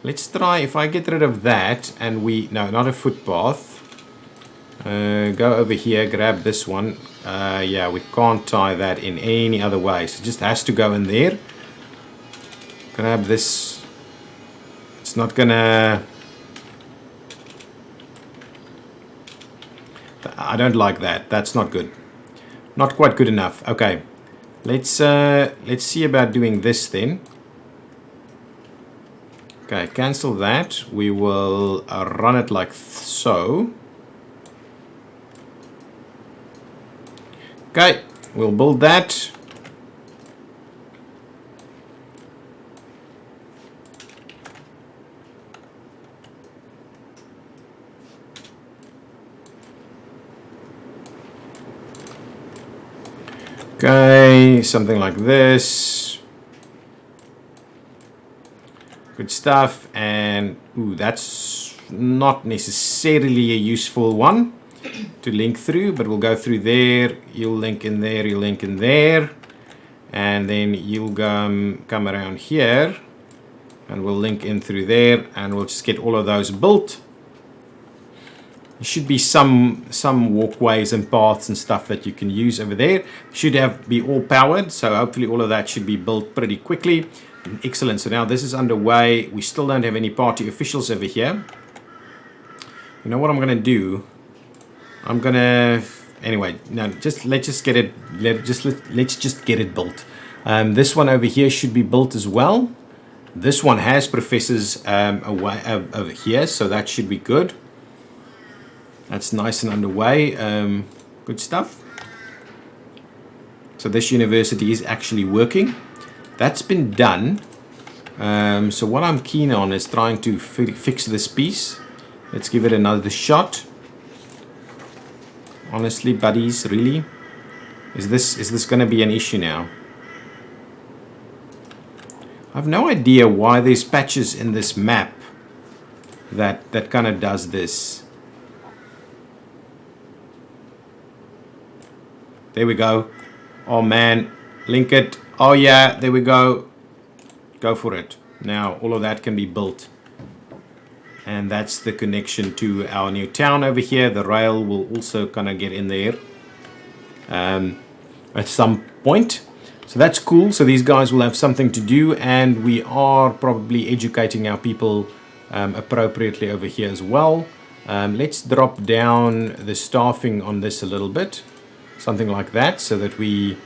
Let's try, if I get rid of that and no, not a footpath. Go over here, grab this one. Yeah, we can't tie that in any other way, so it just has to go in there. Grab this. It's not gonna... I don't like that. That's not good. Not quite good enough. Okay, let's see about doing this then. Okay, cancel that. We will run it like so. Okay, we'll build that. Okay, something like this. Good stuff. And ooh, that's not necessarily a useful one to link through, but we'll go through there. You'll link in there, you'll link in there, and then you'll come around here, and we'll link in through there, and we'll just get all of those built. There should be some walkways and paths and stuff that you can use over there. Should be all powered, so hopefully all of that should be built pretty quickly. Excellent. So now this is underway. We still don't have any party officials over here. You know what I'm going to do? I'm going to... Anyway, no, let's just get it. Let's just get it built. This one over here should be built as well. This one has professors over here, so that should be good. That's nice and underway. Good stuff. So this university is actually working. That's been done. So what I'm keen on is trying to fix this piece. Let's give it another shot. Honestly, buddies, really? Is this going to be an issue now? I have no idea why there's patches in this map that kind of does this. There we go. Oh man, link it. Oh yeah, there we go. Go for it. Now all of that can be built. And that's the connection to our new town over here. The rail will also kind of get in there at some point. So that's cool. So these guys will have something to do, and we are probably educating our people appropriately over here as well. Let's drop down the staffing on this a little bit. Something like that, so that we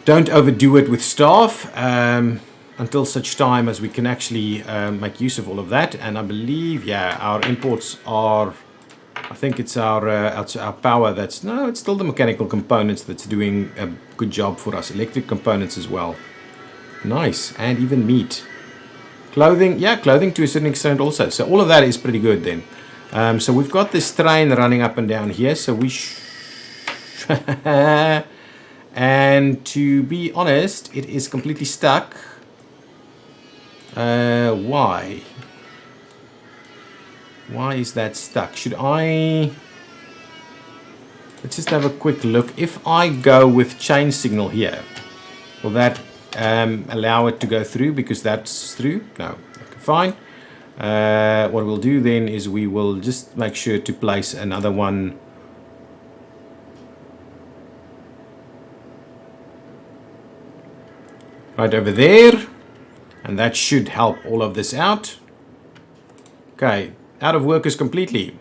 don't overdo it with staff until such time as we can actually make use of all of that. And I believe, yeah, our imports are, I think it's our power that's, no, it's still the mechanical components that's doing a good job for us. Electric components as well. Nice. And even meat. Clothing, yeah, clothing to a certain extent also. So all of that is pretty good then. So we've got this train running up and down here, so we and to be honest, it is completely stuck. Why? Why is that stuck? Should I... Let's just have a quick look. If I go with chain signal here, will that allow it to go through? Because that's through? No. Okay, fine. What we'll do then is we will just make sure to place another one right over there, and that should help all of this out. Okay, out of workers completely.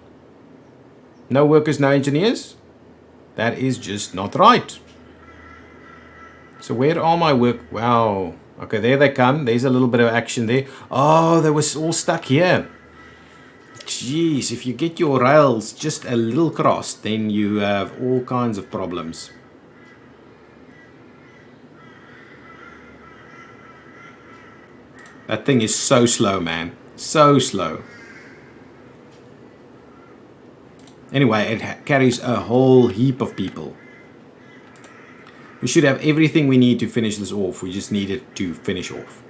No workers, no engineers. That is just not right. So where are my work? Wow. Okay, there they come. There's a little bit of action there. Oh, they was all stuck here. Jeez, if you get your rails just a little crossed, then you have all kinds of problems. That thing is so slow, man. So slow. Anyway, it carries a whole heap of people. We should have everything we need to finish this off. We just need it to finish off.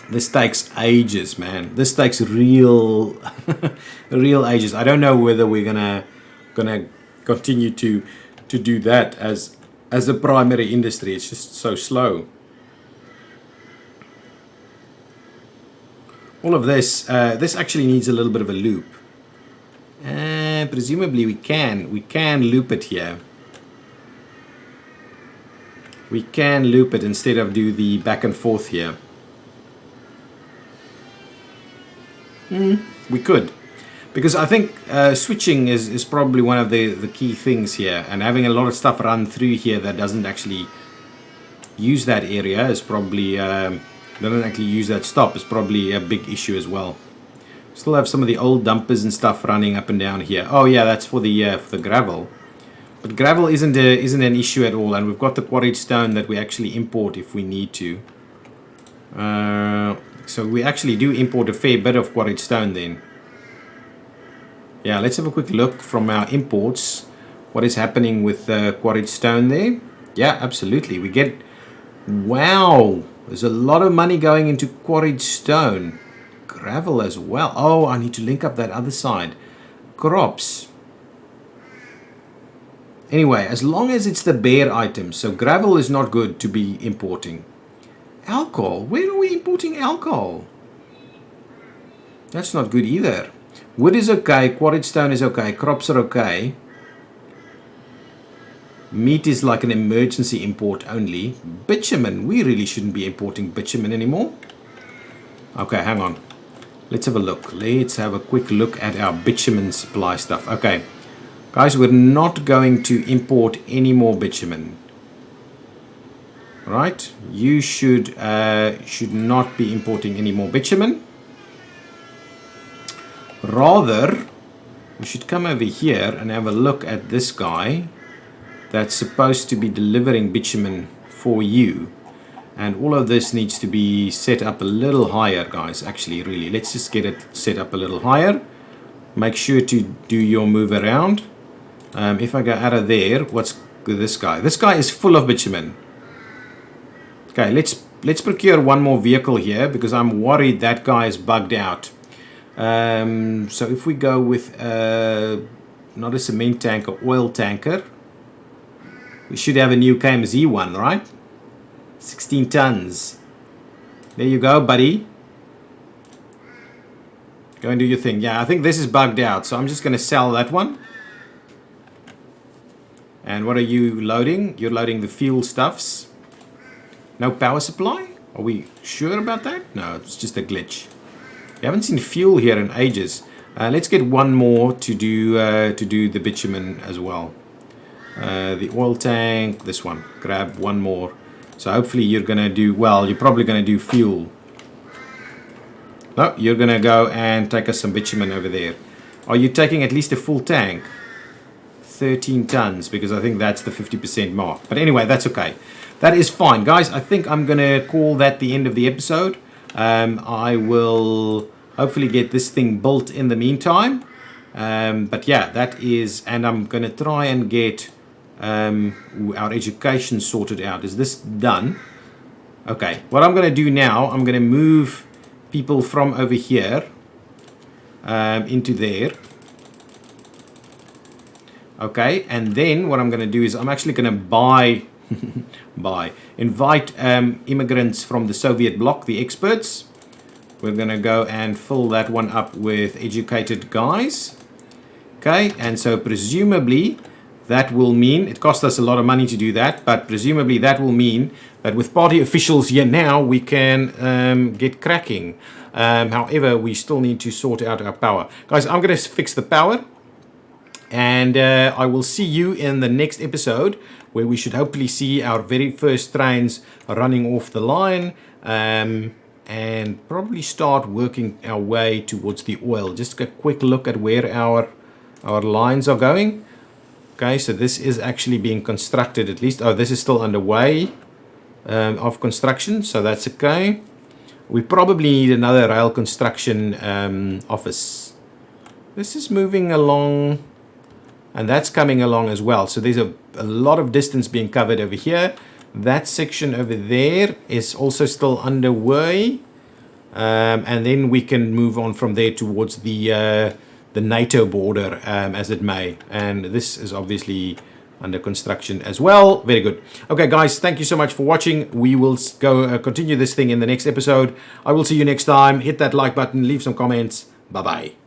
This takes ages, man. This takes real ages. I don't know whether we're gonna continue to do that as a primary industry. It's just so slow. All of this, this actually needs a little bit of a loop. presumably we can loop it here. We can loop it instead of do the back and forth here. We could, because I think switching is probably one of the key things here, and having a lot of stuff run through here that doesn't actually use that area is probably doesn't actually use that stop is probably a big issue as well. Still have some of the old dumpers and stuff running up and down here. Oh yeah, that's for the gravel. But gravel isn't an issue at all, and we've got the quarried stone that we actually import if we need to. So we actually do import a fair bit of quarried stone then. Yeah, let's have a quick look from our imports. What is happening with quarried stone there? Yeah, absolutely. We get... Wow! There's a lot of money going into quarried stone. Gravel as well. Oh, I need to link up that other side. Crops. Anyway, as long as it's the bare items. So gravel is not good to be importing. Alcohol. Where are we importing alcohol? That's not good either. Wood is okay. Quarried stone is okay. Crops are okay. Meat is like an emergency import only. Bitumen. We really shouldn't be importing bitumen anymore. Okay, hang on. Let's have a look. Let's have a quick look at our bitumen supply stuff. Okay. Guys, we're not going to import any more bitumen. Right? You should not be importing any more bitumen. Rather, we should come over here and have a look at this guy that's supposed to be delivering bitumen for you. And all of this needs to be set up a little higher, guys. Actually, really, let's just get it set up a little higher. Make sure to do your move around. If I go out of there, what's this guy? This guy is full of bitumen. Okay, let's procure one more vehicle here because I'm worried that guy is bugged out. So if we go with not a cement tanker, oil tanker, we should have a new KMZ one, right? 16 tons. There you go, buddy. Go and do your thing. Yeah, I think this is bugged out, so I'm just going to sell that one. And what are you loading? You're loading the fuel stuffs. No power supply? Are we sure about that? No, it's just a glitch. We haven't seen fuel here in ages. Let's get one more to do the bitumen as well. The oil tank, this one. Grab one more. So hopefully you're going to do, well, you're probably going to do fuel. No, you're going to go and take us some bitumen over there. Are you taking at least a full tank? 13 tons, because I think that's the 50% mark. But anyway, that's okay. That is fine. Guys, I think I'm going to call that the end of the episode. I will hopefully get this thing built in the meantime. But yeah, that is, and I'm going to try and get our education sorted out. Is this done? Okay, what I'm going to do now, I'm going to move people from over here into there. Okay, and then what I'm going to do is I'm actually going to invite immigrants from the Soviet bloc, the experts. We're going to go and fill that one up with educated guys. Okay, and so presumably that will mean, it cost us a lot of money to do that, but presumably that will mean that with party officials here now, we can get cracking. However, we still need to sort out our power. Guys, I'm going to fix the power. And I will see you in the next episode where we should hopefully see our very first trains running off the line and probably start working our way towards the oil. Just a quick look at where our lines are going. Okay, so this is actually being constructed at least. Oh, this is still underway of construction, so that's okay. We probably need another rail construction office. This is moving along. And that's coming along as well. So there's a lot of distance being covered over here. That section over there is also still underway. And then we can move on from there towards the NATO border as it may. And this is obviously under construction as well. Very good. Okay, guys, thank you so much for watching. We will go continue this thing in the next episode. I will see you next time. Hit that like button. Leave some comments. Bye-bye.